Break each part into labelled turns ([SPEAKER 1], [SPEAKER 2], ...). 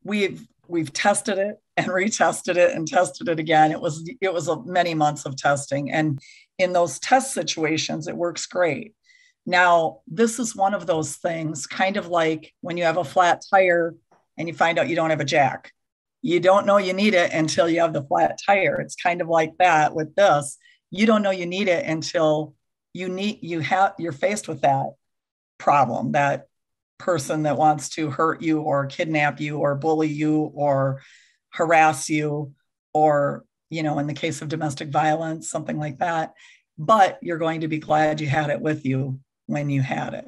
[SPEAKER 1] we've tested it and retested it and tested it again. It was many months of testing. And in those test situations, it works great. Now, this is one of those things, kind of like when you have a flat tire and you find out you don't have a jack. You don't know you need it until you have the flat tire. It's kind of like that with this. You don't know you need it until you're faced with that problem, that person that wants to hurt you or kidnap you or bully you or harass you, or, in the case of domestic violence, something like that. But you're going to be glad you had it with you when you had it.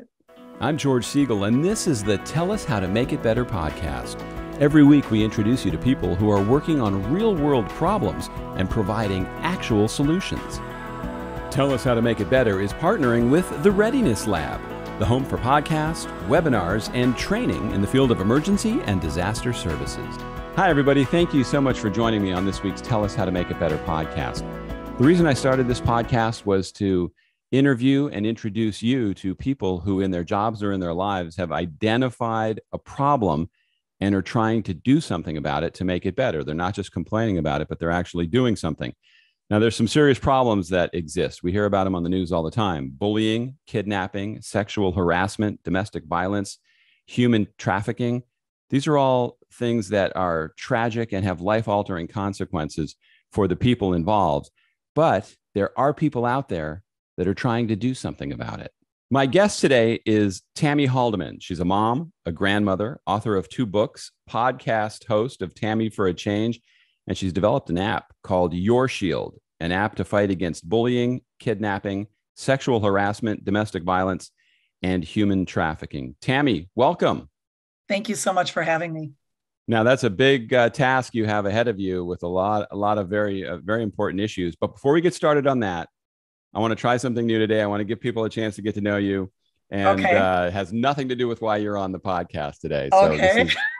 [SPEAKER 2] I'm George Siegel, and this is the Tell Us How to Make It Better podcast. Every week, we introduce you to people who are working on real-world problems and providing actual solutions. Tell Us How to Make It Better is partnering with the Readiness Lab, the home for podcasts, webinars, and training in the field of emergency and disaster services. Hi, everybody. Thank you so much for joining me on this week's Tell Us How to Make It Better podcast. The reason I started this podcast was to interview and introduce you to people who in their jobs or in their lives have identified a problem and are trying to do something about it to make it better. They're not just complaining about it, but they're actually doing something. Now, there's some serious problems that exist. We hear about them on the news all the time: bullying, kidnapping, sexual harassment, domestic violence, human trafficking. These are all things that are tragic and have life-altering consequences for the people involved. But there are people out there that are trying to do something about it. My guest today is Tammy Haldeman. She's a mom, a grandmother, author of 2 books, podcast host of Tammy for a Change, and she's developed an app called Your Shield, an app to fight against bullying, kidnapping, sexual harassment, domestic violence, and human trafficking. Tammy, welcome.
[SPEAKER 1] Thank you so much for having me.
[SPEAKER 2] Now, that's a big task you have ahead of you with a lot of very important issues. But before we get started on that, I want to try something new today. I want to give people a chance to get to know you, and it has nothing to do with why you're on the podcast today. So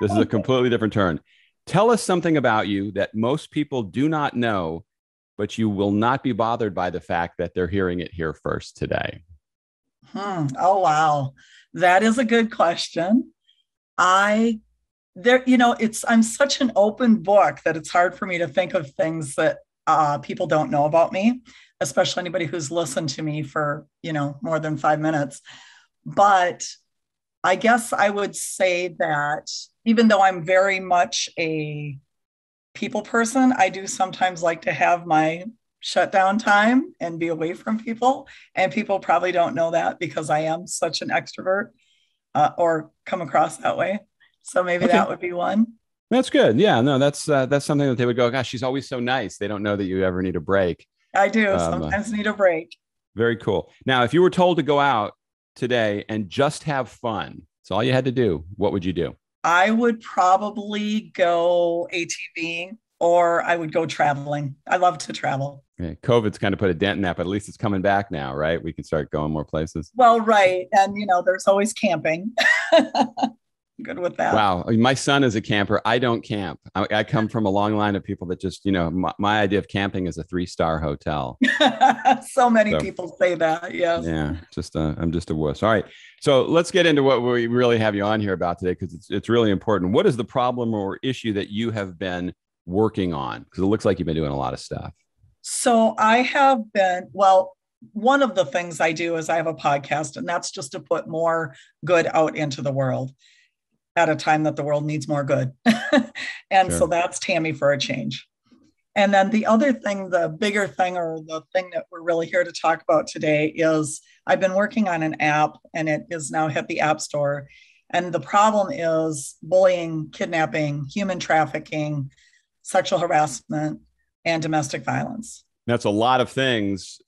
[SPEAKER 2] this is a completely different turn. Tell us something about you that most people do not know, but you will not be bothered by the fact that they're hearing it here first today.
[SPEAKER 1] Oh, wow. That is a good question. I'm such an open book that it's hard for me to think of things that people don't know about me, especially anybody who's listened to me for, more than 5 minutes. But I guess I would say that even though I'm very much a people person, I do sometimes like to have my shutdown time and be away from people. And people probably don't know that because I am such an extrovert or come across that way. So maybe that would be one.
[SPEAKER 2] That's good. Yeah, no, that's something that they would go, gosh, she's always so nice. They don't know that you ever need a break.
[SPEAKER 1] I do sometimes need a break.
[SPEAKER 2] Very cool. Now, if you were told to go out today and just have fun, that's all you had to do, what would you do?
[SPEAKER 1] I would probably go ATVing, or I would go traveling. I love to travel.
[SPEAKER 2] Okay. COVID's kind of put a dent in that, but at least it's coming back now, right? We can start going more places.
[SPEAKER 1] Well, right. And, there's always camping. Good with that.
[SPEAKER 2] Wow. My son is a camper. I don't camp. I come from a long line of people that just, my idea of camping is a 3-star hotel.
[SPEAKER 1] So many people say that. Yes.
[SPEAKER 2] Yeah. I'm just a wuss. All right. So let's get into what we really have you on here about today, because it's really important. What is the problem or issue that you have been working on? Because it looks like you've been doing a lot of stuff.
[SPEAKER 1] So I have been, one of the things I do is I have a podcast, and that's just to put more good out into the world at a time that the world needs more good. And so that's Tammy for a Change. And then the other thing, the bigger thing, or the thing that we're really here to talk about today, is I've been working on an app, and it is now hit the App Store. And the problem is bullying, kidnapping, human trafficking, sexual harassment, and domestic violence.
[SPEAKER 2] That's a lot of things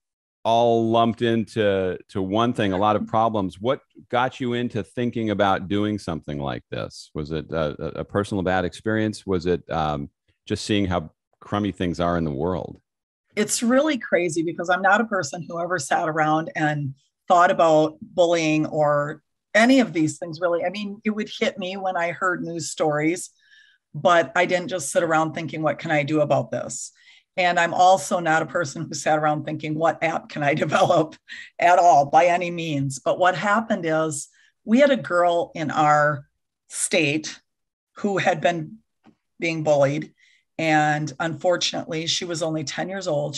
[SPEAKER 2] all lumped into one thing, a lot of problems. What got you into thinking about doing something like this? Was it a personal bad experience? Was it just seeing how crummy things are in the world?
[SPEAKER 1] It's really crazy because I'm not a person who ever sat around and thought about bullying or any of these things, really. I mean, it would hit me when I heard news stories, but I didn't just sit around thinking, what can I do about this? And I'm also not a person who sat around thinking, what app can I develop at all, by any means. But what happened is we had a girl in our state who had been being bullied. And unfortunately, she was only 10 years old.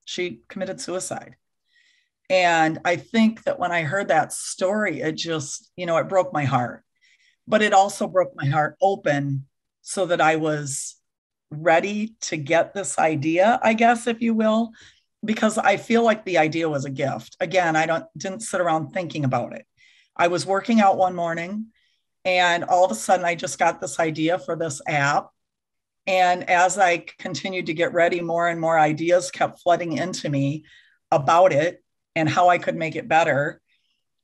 [SPEAKER 1] She committed suicide. And I think that when I heard that story, it just, it broke my heart. But it also broke my heart open so that I was ready to get this idea, I guess, if you will, because I feel like the idea was a gift. Again, didn't sit around thinking about it. I was working out one morning and all of a sudden I just got this idea for this app. And as I continued to get ready, more and more ideas kept flooding into me about it and how I could make it better.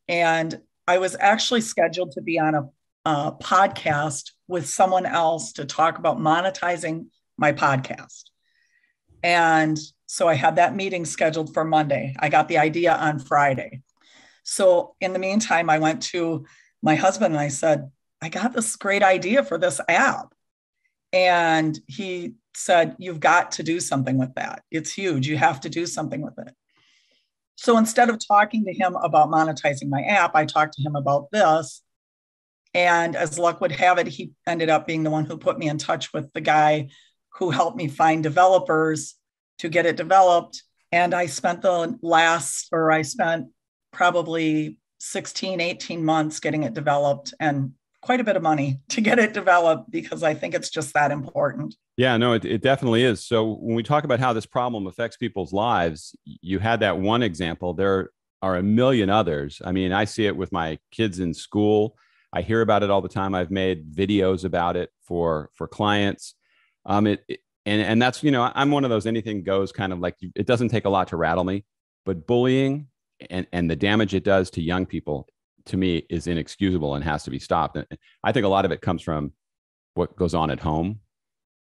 [SPEAKER 1] And I was actually scheduled to be on a podcast with someone else to talk about monetizing my podcast. And so I had that meeting scheduled for Monday. I got the idea on Friday. So in the meantime, I went to my husband and I said, I got this great idea for this app. And he said, you've got to do something with that. It's huge. You have to do something with it. So instead of talking to him about monetizing my app, I talked to him about this. And as luck would have it, he ended up being the one who put me in touch with the guy who helped me find developers to get it developed. And I spent probably 16, 18 months getting it developed and quite a bit of money to get it developed because I think it's just that important.
[SPEAKER 2] Yeah, no, it definitely is. So when we talk about how this problem affects people's lives, you had that one example. There are a million others. I mean, I see it with my kids in school. I hear about it all the time. I've made videos about it for clients. And that's, I'm one of those anything goes kind of like, it doesn't take a lot to rattle me, but bullying and the damage it does to young people, to me, is inexcusable and has to be stopped. And I think a lot of it comes from what goes on at home,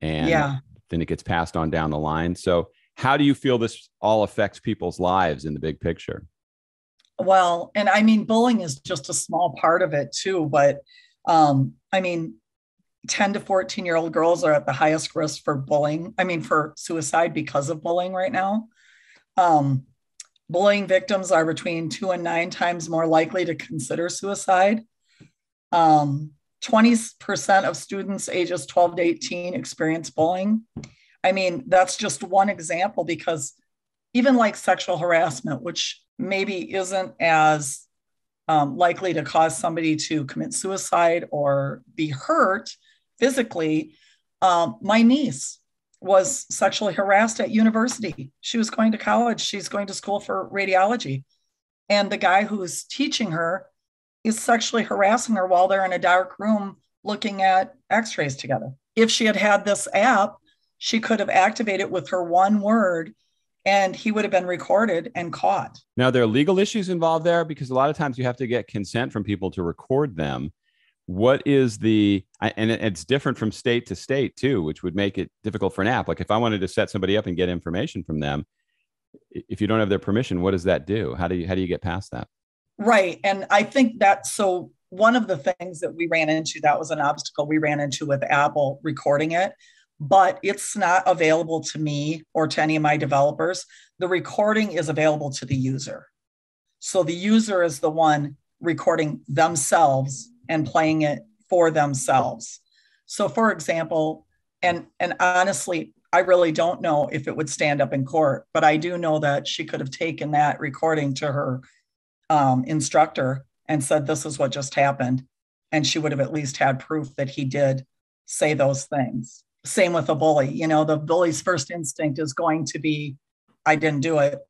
[SPEAKER 2] and then it gets passed on down the line. So how do you feel this all affects people's lives in the big picture?
[SPEAKER 1] Well, and I mean, bullying is just a small part of it too, but I mean, 10 to 14-year-old girls are at the highest risk for suicide because of bullying right now. Bullying victims are between 2 and 9 times more likely to consider suicide. 20% of students ages 12 to 18 experience bullying. I mean, that's just one example, because even like sexual harassment, which maybe isn't as likely to cause somebody to commit suicide or be hurt physically. My niece was sexually harassed at university. She was going to college. She's going to school for radiology. And the guy who's teaching her is sexually harassing her while they're in a dark room looking at x-rays together. If she had had this app, she could have activated with her one word and he would have been recorded and caught.
[SPEAKER 2] Now, there are legal issues involved there, because a lot of times you have to get consent from people to record them. What is and it's different from state to state too, which would make it difficult for an app. Like if I wanted to set somebody up and get information from them, if you don't have their permission, what does that do? How do you get past that?
[SPEAKER 1] Right. And I think so one of the things that we ran into, that was an obstacle we ran into with Apple recording it, but it's not available to me or to any of my developers. The recording is available to the user. So the user is the one recording themselves and playing it for themselves. So for example, and honestly, I really don't know if it would stand up in court, but I do know that she could have taken that recording to her instructor and said, this is what just happened. And she would have at least had proof that he did say those things. Same with a bully. The bully's first instinct is going to be, I didn't do it.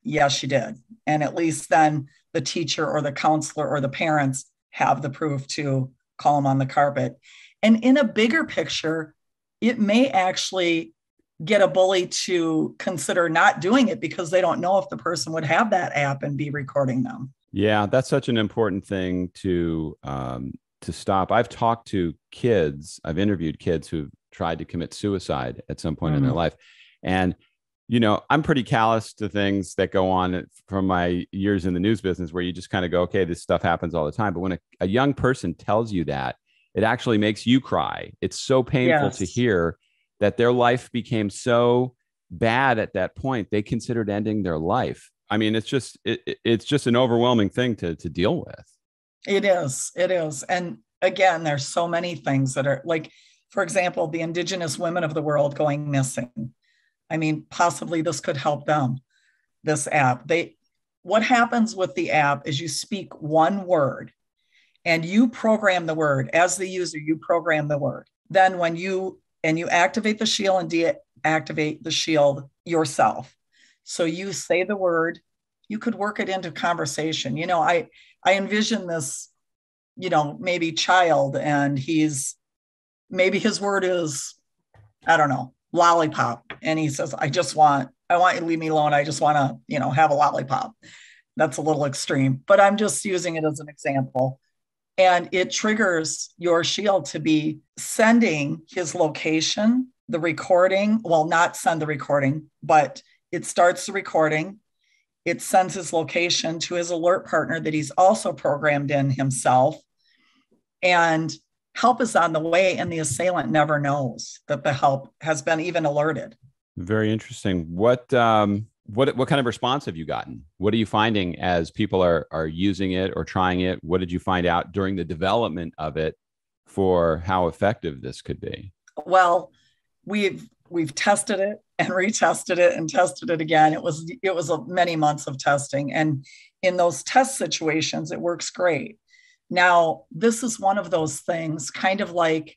[SPEAKER 1] Yes, she did. And at least then the teacher or the counselor or the parents have the proof to call them on the carpet. And in a bigger picture, it may actually get a bully to consider not doing it because they don't know if the person would have that app and be recording them.
[SPEAKER 2] Yeah, that's such an important thing to stop. I've talked to kids. I've interviewed kids who've tried to commit suicide at some point in their life. And, I'm pretty callous to things that go on from my years in the news business, where you just kind of go, okay, this stuff happens all the time. But when a young person tells you that, it actually makes you cry. It's so painful to hear that their life became so bad at that point, they considered ending their life. I mean, it's just an overwhelming thing to deal with.
[SPEAKER 1] It is. And again, there's so many things that are like, for example, the indigenous women of the world going missing. I mean, possibly this could help them, this app. What happens with the app is you speak one word and you program the word. As the user, you program the word. Then when you activate the shield and deactivate the shield yourself. So you say the word, you could work it into conversation. I envision this, maybe child, and maybe his word is, I don't know, lollipop. And he says, I want you to leave me alone. I just want to, have a lollipop. That's a little extreme, but I'm just using it as an example. And it triggers your shield to be sending his location, the recording. Well, not send the recording, but it starts the recording. It sends his location to his alert partner that he's also programmed in himself. And help is on the way, and the assailant never knows that the help has been even alerted.
[SPEAKER 2] Very interesting. What kind of response have you gotten? What are you finding as people are using it or trying it? What did you find out during the development of it for how effective this could be?
[SPEAKER 1] Well, we've tested it and retested it and tested it again. It was many months of testing, and in those test situations, it works great. Now, this is one of those things, kind of like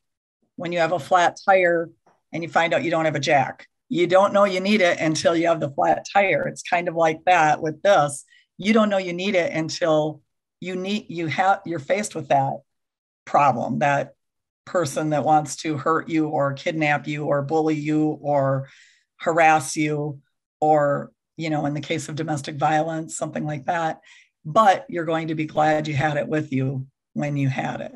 [SPEAKER 1] when you have a flat tire and you find out you don't have a jack. You don't know you need it until you have the flat tire. It's kind of like that with this. You don't know you need it until you're faced with that problem, that person that wants to hurt you or kidnap you or bully you or harass you, or, in the case of domestic violence, something like that. But you're going to be glad you had it with you when you had it.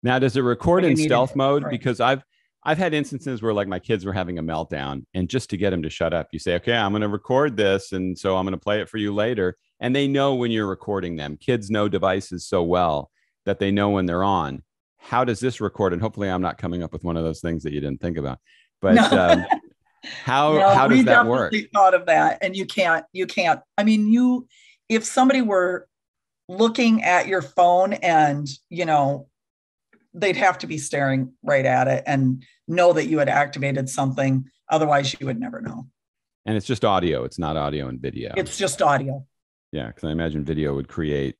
[SPEAKER 2] Now, does it record in stealth mode? Because I've had instances where like my kids were having a meltdown, and just to get them to shut up, you say, okay, I'm going to record this. And so I'm going to play it for you later. And they know when you're recording them. Kids know devices so well that they know when they're on. How does this record? And hopefully I'm not coming up with one of those things that you didn't think about, but
[SPEAKER 1] no.
[SPEAKER 2] How does that work?
[SPEAKER 1] We thought of that, and you can't, I mean, if somebody were looking at your phone and, they'd have to be staring right at it and know that you had activated something. Otherwise you would never know.
[SPEAKER 2] And it's just audio. It's not audio and video.
[SPEAKER 1] It's just audio.
[SPEAKER 2] Yeah. Cause I imagine video would create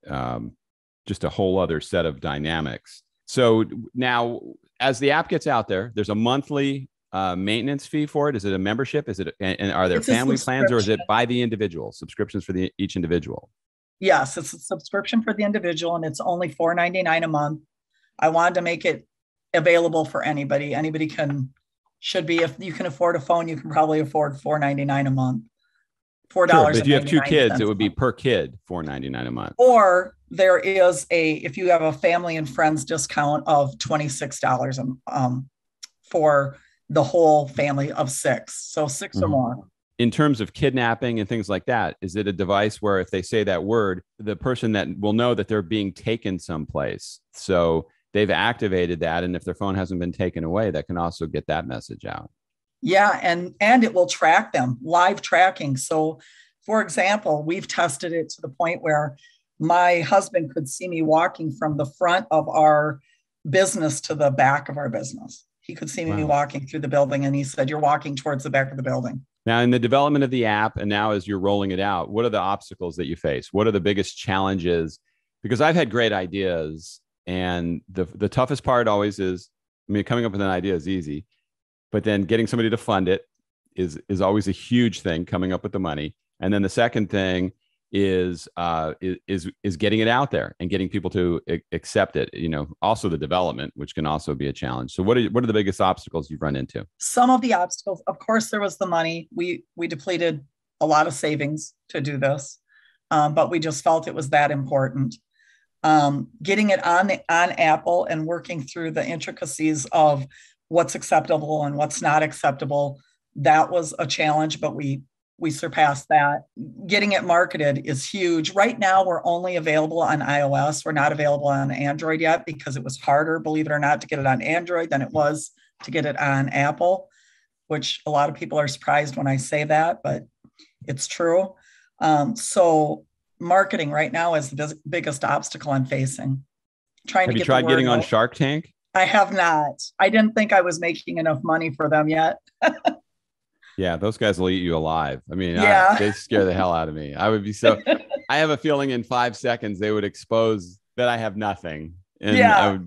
[SPEAKER 2] just a whole other set of dynamics. So now as the app gets out there, there's a monthly maintenance fee for it. Is it a membership? And are there family plans, or is it by the individual subscriptions for each individual?
[SPEAKER 1] Yes, it's a subscription for the individual, and it's only $4.99 a month. I wanted to make it available for anybody. Anybody should be, if you can afford a phone, you can probably afford $4.99 a month. $4.
[SPEAKER 2] Sure, but if you have 2 kids, it would be per kid $4.99 a month.
[SPEAKER 1] Or there is if you have a family and friends discount of $26 for the whole family of 6. So 6 or more.
[SPEAKER 2] In terms of kidnapping and things like that, is it a device where if they say that word, the person that will know that they're being taken someplace? So they've activated that. And if their phone hasn't been taken away, that can also get that message out.
[SPEAKER 1] Yeah. And it will track them, live tracking. So for example, we've tested it to the point where my husband could see me walking from the front of our business to the back of our business. He could see me walking through the building, and he said, you're walking towards the back of the building.
[SPEAKER 2] Now, in the development of the app, and now as you're rolling it out, what are the obstacles that you face? What are the biggest challenges? Because I've had great ideas, and the toughest part always is, coming up with an idea is easy, but then getting somebody to fund it is always a huge thing, coming up with the money. And then the second thing is getting it out there and getting people to accept it. Also the development, which can also be a challenge. So what are the biggest obstacles you've run into?
[SPEAKER 1] Some of the obstacles, of course, there was the money. We depleted a lot of savings to do this, but we just felt it was that important. Getting it on Apple and working through the intricacies of what's acceptable and what's not acceptable, that was a challenge, but we surpassed that. Getting it marketed is huge. Right now, we're only available on iOS. We're not available on Android yet because it was harder, believe it or not, to get it on Android than it was to get it on Apple, which a lot of people are surprised when I say that, but it's true. So marketing right now is the biggest obstacle I'm facing. trying to
[SPEAKER 2] Have you
[SPEAKER 1] get the
[SPEAKER 2] tried
[SPEAKER 1] word
[SPEAKER 2] getting on
[SPEAKER 1] out.
[SPEAKER 2] Shark Tank?
[SPEAKER 1] I have not. I didn't think I was making enough money for them yet.
[SPEAKER 2] Yeah, those guys will eat you alive. I mean,
[SPEAKER 1] Yeah.
[SPEAKER 2] they scare the hell out of me. I would be so, I have a feeling in 5 seconds they would expose that I have nothing. And
[SPEAKER 1] Yeah.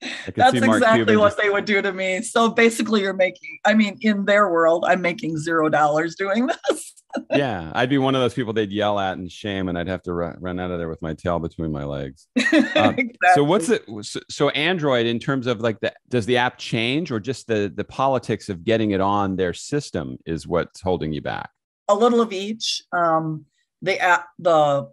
[SPEAKER 2] I could see
[SPEAKER 1] That's
[SPEAKER 2] Mark
[SPEAKER 1] exactly
[SPEAKER 2] Cuban
[SPEAKER 1] what
[SPEAKER 2] just,
[SPEAKER 1] they would do to me. So basically, you're making, I mean, in their world, I'm making $0 doing this.
[SPEAKER 2] yeah, I'd be one of those people they'd yell at and shame, and I'd have to run out of there with my tail between my legs. So what's
[SPEAKER 1] Exactly.
[SPEAKER 2] it? So Android, in terms of like does the app change, or just the politics of getting it on their system is what's holding you back?
[SPEAKER 1] A little of each. The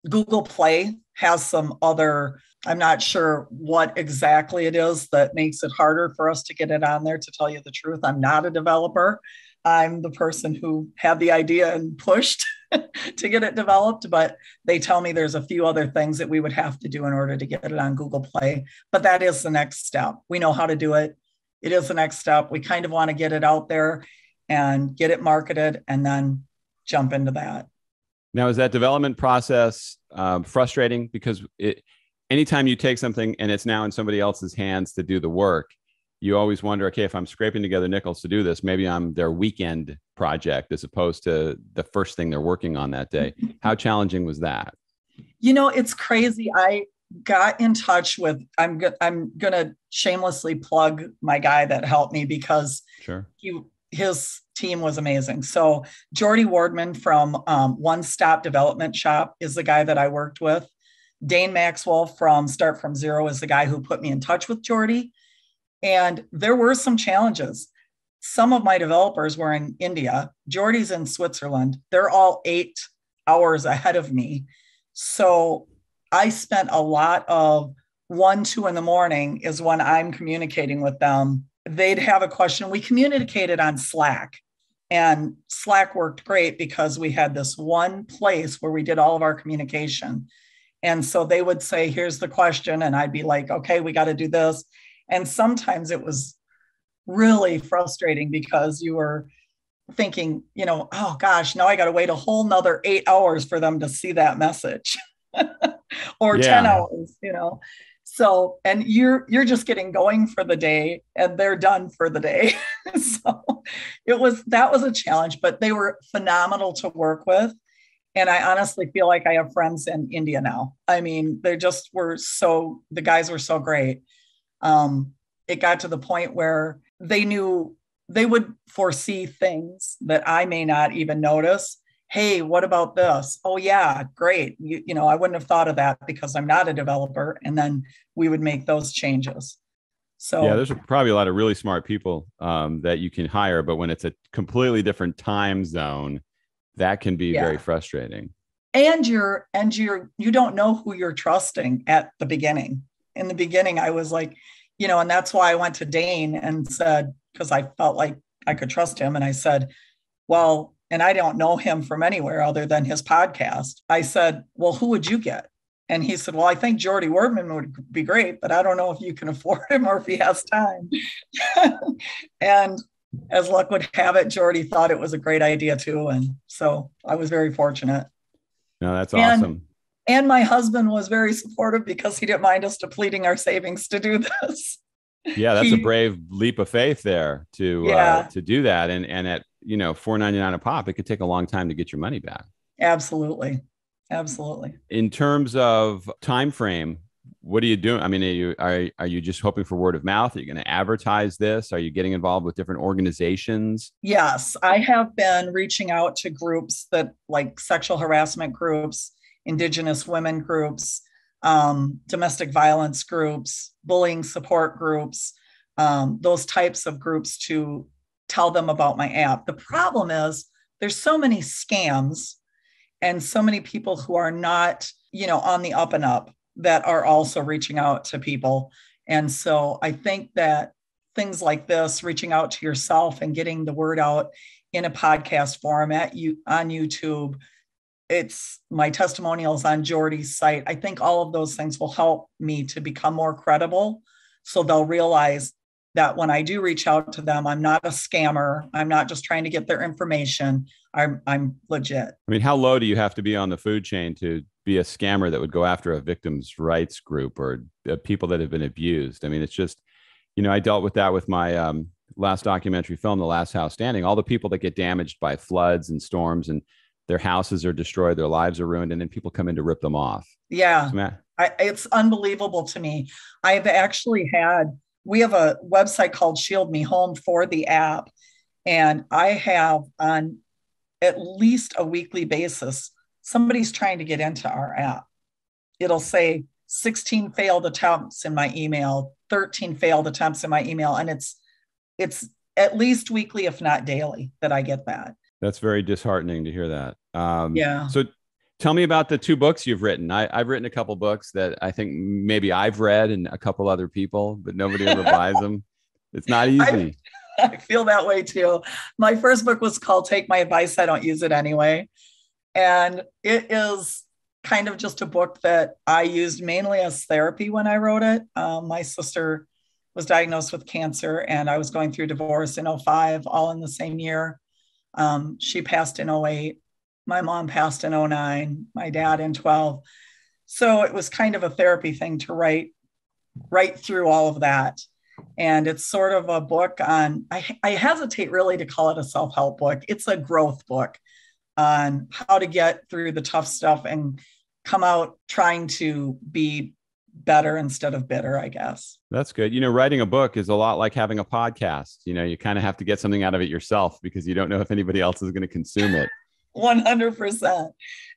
[SPEAKER 1] Google Play has some other, I'm not sure what exactly it is that makes it harder for us to get it on there. To tell you the truth, I'm not a developer. I'm the person who had the idea and pushed to get it developed, but they tell me there's a few other things that we would have to do in order to get it on Google Play. But that is the next step. We know how to do it. It is the next step. We kind of want to get it out there and get it marketed and then jump into that.
[SPEAKER 2] Now, is that development process frustrating? Because anytime you take something and it's now in somebody else's hands to do the work, you always wonder, okay, if I'm scraping together nickels to do this, maybe I'm their weekend project as opposed to the first thing they're working on that day. How challenging was that?
[SPEAKER 1] It's crazy. I got in touch with, I'm going to shamelessly plug my guy that helped me because
[SPEAKER 2] Sure.
[SPEAKER 1] his team was amazing. So Jordy Wardman from One Stop Development Shop is the guy that I worked with. Dane Maxwell from Start From Zero is the guy who put me in touch with Jordy. And there were some challenges. Some of my developers were in India. Jordy's in Switzerland. They're all 8 hours ahead of me. So I spent a lot of 1, 2 in the morning is when I'm communicating with them. They'd have a question. We communicated on Slack, and Slack worked great because we had this one place where we did all of our communication. And so they would say, here's the question. And I'd be like, okay, we got to do this. And sometimes it was really frustrating because you were thinking, oh gosh, now I got to wait a whole nother 8 hours for them to see that message or 10
[SPEAKER 2] Yeah.
[SPEAKER 1] hours. So, and you're just getting going for the day and they're done for the day. So that was a challenge, but they were phenomenal to work with. And I honestly feel like I have friends in India now. I mean, the guys were so great. It got to the point where they knew they would foresee things that I may not even notice. Hey, what about this? Oh yeah, great. I wouldn't have thought of that because I'm not a developer. And then we would make those changes.
[SPEAKER 2] Yeah,
[SPEAKER 1] So
[SPEAKER 2] there's probably a lot of really smart people that you can hire, but when it's a completely different time zone, that can be very
[SPEAKER 1] yeah.
[SPEAKER 2] frustrating.
[SPEAKER 1] And you don't know who you're trusting at the beginning. In the beginning, I was like, and that's why I went to Dane and said, because I felt like I could trust him. And I said, well, and I don't know him from anywhere other than his podcast. I said, well, who would you get? And he said, well, I think Jordy Wardman would be great, but I don't know if you can afford him or if he has time. And as luck would have it, Jordy thought it was a great idea too. And so I was very fortunate.
[SPEAKER 2] No, that's awesome.
[SPEAKER 1] And my husband was very supportive because he didn't mind us depleting our savings to do this.
[SPEAKER 2] Yeah, that's a brave leap of faith there to do that. And at $4.99 a pop, it could take a long time to get your money back.
[SPEAKER 1] Absolutely.
[SPEAKER 2] In terms of time frame, what are you doing? I mean, are you just hoping for word of mouth? Are you going to advertise this? Are you getting involved with different organizations?
[SPEAKER 1] Yes, I have been reaching out to groups that like sexual harassment groups, Indigenous women groups, domestic violence groups, bullying support groups, those types of groups to tell them about my app. The problem is there's so many scams and so many people who are not, on the up and up that are also reaching out to people. And so I think that things like this, reaching out to yourself and getting the word out in a podcast format on YouTube, it's my testimonials on Jordy's site. I think all of those things will help me to become more credible. So they'll realize that when I do reach out to them, I'm not a scammer. I'm not just trying to get their information. I'm legit.
[SPEAKER 2] I mean, how low do you have to be on the food chain to be a scammer that would go after a victims' rights group or people that have been abused? I mean, it's just, I dealt with that with my last documentary film, The Last House Standing. All the people that get damaged by floods and storms and their houses are destroyed, their lives are ruined, and then people come in to rip them off.
[SPEAKER 1] Yeah, it's unbelievable to me. I've actually we have a website called Shield Me Home for the app, and I have on at least a weekly basis, somebody's trying to get into our app. It'll say 16 failed attempts in my email, 13 failed attempts in my email, and it's at least weekly, if not daily, that I get that.
[SPEAKER 2] That's very disheartening to hear that.
[SPEAKER 1] Yeah.
[SPEAKER 2] So tell me about the 2 books you've written. I've written a couple books that I think maybe I've read and a couple other people, but nobody ever buys them. It's not easy.
[SPEAKER 1] I feel that way too. My first book was called Take My Advice, I Don't Use It Anyway. And it is kind of just a book that I used mainly as therapy when I wrote it. My sister was diagnosed with cancer and I was going through divorce in 2005, all in the same year. She passed in 2008. My mom passed in 2009, my dad in 2012. So it was kind of a therapy thing to write through all of that. And it's sort of a book on, I hesitate really to call it a self-help book. It's a growth book on how to get through the tough stuff and come out trying to be better instead of bitter, I guess.
[SPEAKER 2] That's good. Writing a book is a lot like having a podcast. You kind of have to get something out of it yourself because you don't know if anybody else is going to consume it.
[SPEAKER 1] 100%.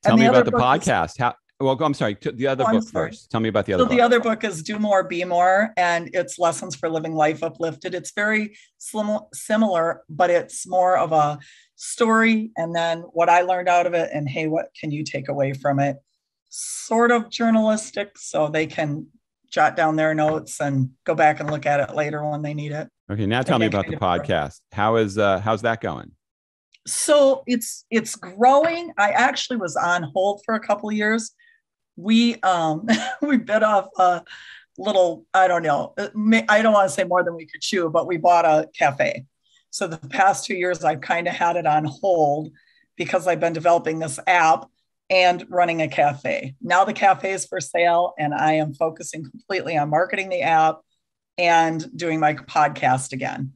[SPEAKER 2] Tell me about the podcast. I'm sorry. The other book first. Tell me about the other book.
[SPEAKER 1] The other book is Do More, Be More, and it's Lessons for Living Life Uplifted. It's very similar, but it's more of a story and then what I learned out of it and, hey, what can you take away from it? Sort of journalistic, so they can jot down their notes and go back and look at it later when they need it.
[SPEAKER 2] Okay, now tell me about the podcast. How's that going?
[SPEAKER 1] So it's growing. I actually was on hold for a couple of years. We we bit off a little, I don't know, I don't want to say more than we could chew, but we bought a cafe. So the past 2 years, I've kind of had it on hold because I've been developing this app and running a cafe. Now the cafe is for sale and I am focusing completely on marketing the app and doing my podcast again.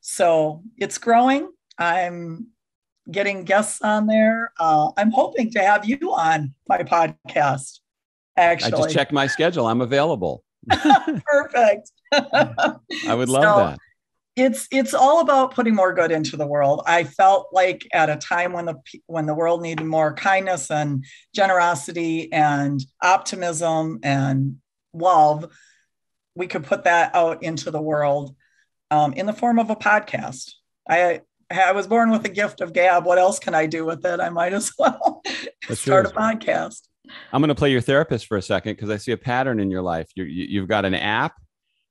[SPEAKER 1] So it's growing. I'm getting guests on there. I'm hoping to have you on my podcast, actually.
[SPEAKER 2] I just checked my schedule. I'm available.
[SPEAKER 1] Perfect.
[SPEAKER 2] I would love that.
[SPEAKER 1] It's all about putting more good into the world. I felt like at a time when the world needed more kindness and generosity and optimism and love, we could put that out into the world in the form of a podcast. I was born with the gift of gab. What else can I do with it? I might as well start a podcast.
[SPEAKER 2] I'm going to play your therapist for a second because I see a pattern in your life. You've got an app,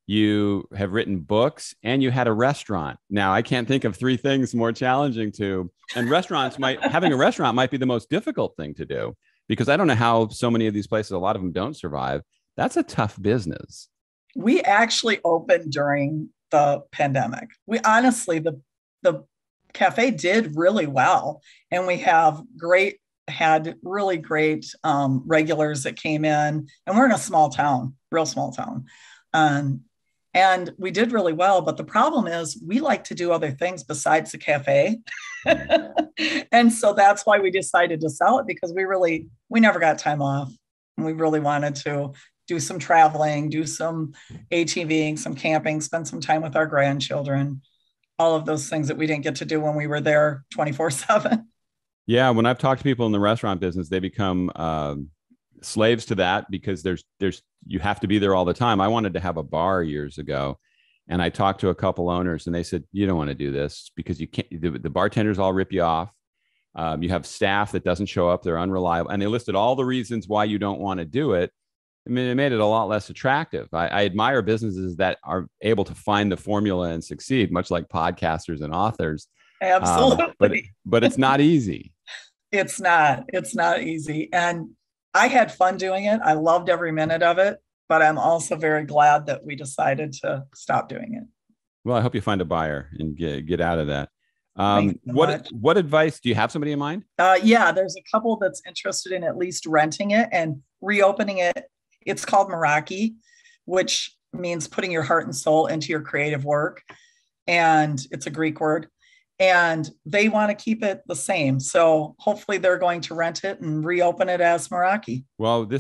[SPEAKER 2] you have written books, and you had a restaurant. Now, I can't think of 3 things more challenging to, and having a restaurant might be the most difficult thing to do because I don't know how so many of these places, a lot of them don't survive. That's a tough business.
[SPEAKER 1] We actually opened during the pandemic. We honestly, the cafe did really well. And we had really great regulars that came in, and we're in a small town, real small town. And we did really well. But the problem is we like to do other things besides the cafe. And so that's why we decided to sell it, because we never got time off. And we really wanted to do some traveling, do some ATVing, some camping, spend some time with our grandchildren, all of those things that we didn't get to do when we were there 24/7.
[SPEAKER 2] Yeah. When I've talked to people in the restaurant business, they become slaves to that because you have to be there all the time. I wanted to have a bar years ago, and I talked to a couple owners and they said, you don't want to do this because you can't, the bartenders all rip you off. You have staff that doesn't show up. They're unreliable. And they listed all the reasons why you don't want to do it. I mean, it made it a lot less attractive. I admire businesses that are able to find the formula and succeed, much like podcasters and authors.
[SPEAKER 1] Absolutely.
[SPEAKER 2] But it's not easy.
[SPEAKER 1] It's not easy. And I had fun doing it. I loved every minute of it, but I'm also very glad that we decided to stop doing it.
[SPEAKER 2] Well, I hope you find a buyer and get out of that.
[SPEAKER 1] Thanks so much.
[SPEAKER 2] What advice do you have? Somebody in mind?
[SPEAKER 1] Yeah, there's a couple that's interested in at least renting it and reopening it. It's called Meraki, which means putting your heart and soul into your creative work. And it's a Greek word. And they want to keep it the same. So hopefully they're going to rent it and reopen it as Meraki.
[SPEAKER 2] Well,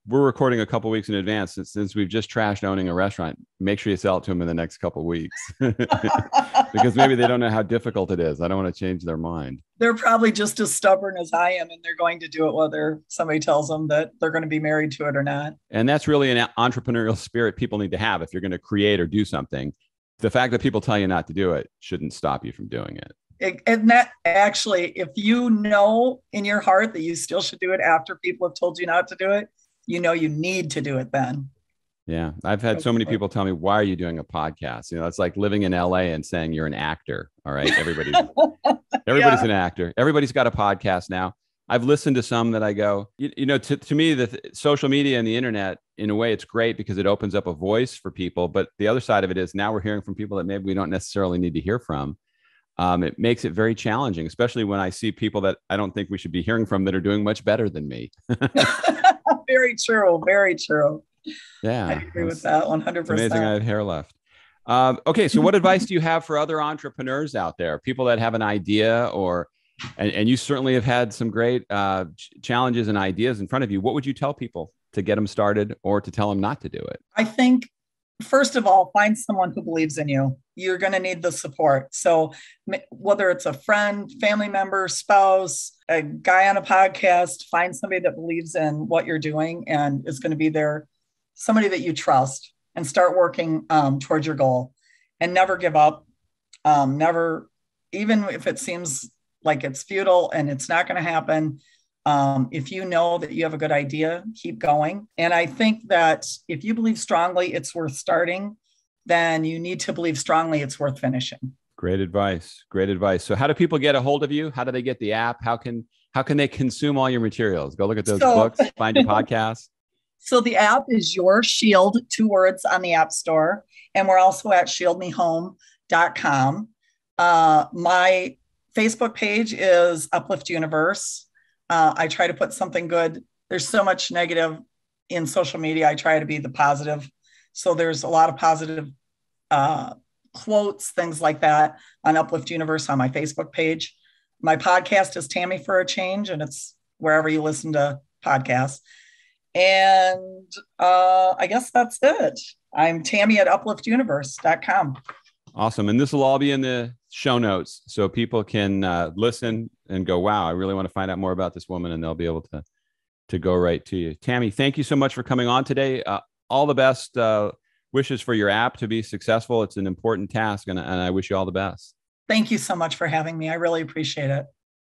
[SPEAKER 2] we're recording a couple weeks in advance. Since we've just trashed owning a restaurant, make sure you sell it to them in the next couple of weeks because maybe they don't know how difficult it is. I don't want to change their mind.
[SPEAKER 1] They're probably just as stubborn as I am, and they're going to do it whether somebody tells them that they're going to be married to it or not.
[SPEAKER 2] And that's really an entrepreneurial spirit people need to have if you're going to create or do something. The fact that people tell you not to do it shouldn't stop you from doing it.
[SPEAKER 1] And that actually, if you know in your heart that you still should do it after people have told you not to do it, you know you need to do it then.
[SPEAKER 2] Yeah. I've had so many people tell me, why are you doing a podcast? You know, it's like living in LA and saying you're an actor. All right. Everybody's an actor. Everybody's got a podcast now. I've listened to some that I go, to me, the social media and the internet, in a way, it's great because it opens up a voice for people. But the other side of it is now we're hearing from people that maybe we don't necessarily need to hear from. It makes it very challenging, especially when I see people that I don't think we should be hearing from that are doing much better than me.
[SPEAKER 1] Very true. Very true.
[SPEAKER 2] Yeah.
[SPEAKER 1] I agree with that 100%.
[SPEAKER 2] It's amazing I have hair left. Okay. So what advice do you have for other entrepreneurs out there, people that have an idea and you certainly have had some great challenges and ideas in front of you. What would you tell people to get them started or to tell them not to do it?
[SPEAKER 1] I think, first of all, find someone who believes in you. You're going to need the support. So whether it's a friend, family member, spouse, a guy on a podcast, find somebody that believes in what you're doing and is going to be there, somebody that you trust, and start working towards your goal and never give up. Never, even if it seems like it's futile and it's not going to happen. If you know that you have a good idea, keep going. And I think that if you believe strongly it's worth starting, then you need to believe strongly it's worth finishing.
[SPEAKER 2] Great advice. Great advice. So how do people get a hold of you? How do they get the app? How can they consume all your materials? Go look at those books, find your podcast.
[SPEAKER 1] So the app is Your Shield, 2 words, on the App Store. And we're also at shieldmehome.com. My Facebook page is Uplift Universe. I try to put something good. There's so much negative in social media. I try to be the positive. So there's a lot of positive quotes, things like that on Uplift Universe on my Facebook page. My podcast is Tammy for a Change, and it's wherever you listen to podcasts. And I guess that's it. I'm Tammy at upliftuniverse.com.
[SPEAKER 2] Awesome. And this will all be in the show notes so people can listen and go, wow, I really want to find out more about this woman, and they'll be able to go right to you. Tammy, thank you so much for coming on today. All the best wishes for your app to be successful. It's an important task, and I wish you all the best.
[SPEAKER 1] Thank you so much for having me. I really appreciate it.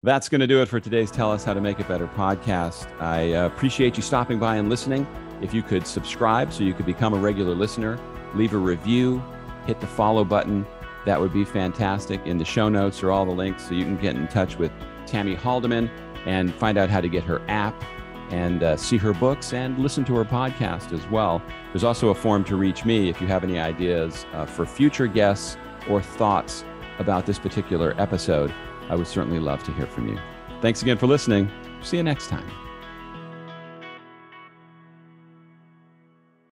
[SPEAKER 2] That's going to do it for today's Tell Us How to Make It Better podcast. I appreciate you stopping by and listening. If you could subscribe so you could become a regular listener, leave a review, hit the follow button. That would be fantastic. In the show notes are all the links so you can get in touch with Tammy Haldeman and find out how to get her app and see her books and listen to her podcast as well. There's also a form to reach me if you have any ideas for future guests or thoughts about this particular episode. I would certainly love to hear from you. Thanks again for listening. See you next time.